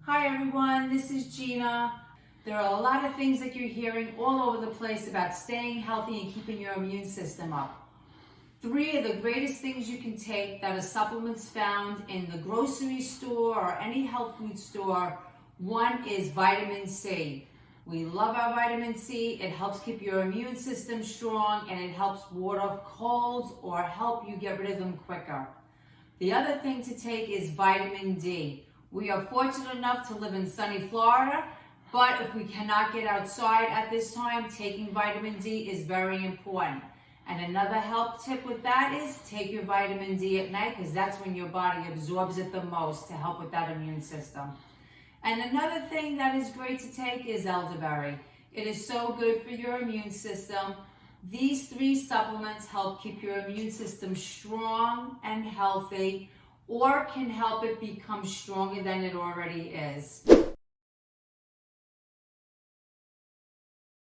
Hi everyone, this is Gina. There are a lot of things that you're hearing all over the place about staying healthy and keeping your immune system up. 3 of the greatest things you can take that are supplements found in the grocery store or any health food store. 1 is vitamin C. We love our vitamin C. It helps keep your immune system strong and it helps ward off colds or help you get rid of them quicker. The other thing to take is vitamin D. We are fortunate enough to live in sunny Florida, but if we cannot get outside at this time, taking vitamin D is very important. And another help tip with that is take your vitamin D at night because that's when your body absorbs it the most to help with that immune system. And another thing that is great to take is elderberry. It is so good for your immune system. These 3 supplements help keep your immune system strong and healthy, or can help it become stronger than it already is.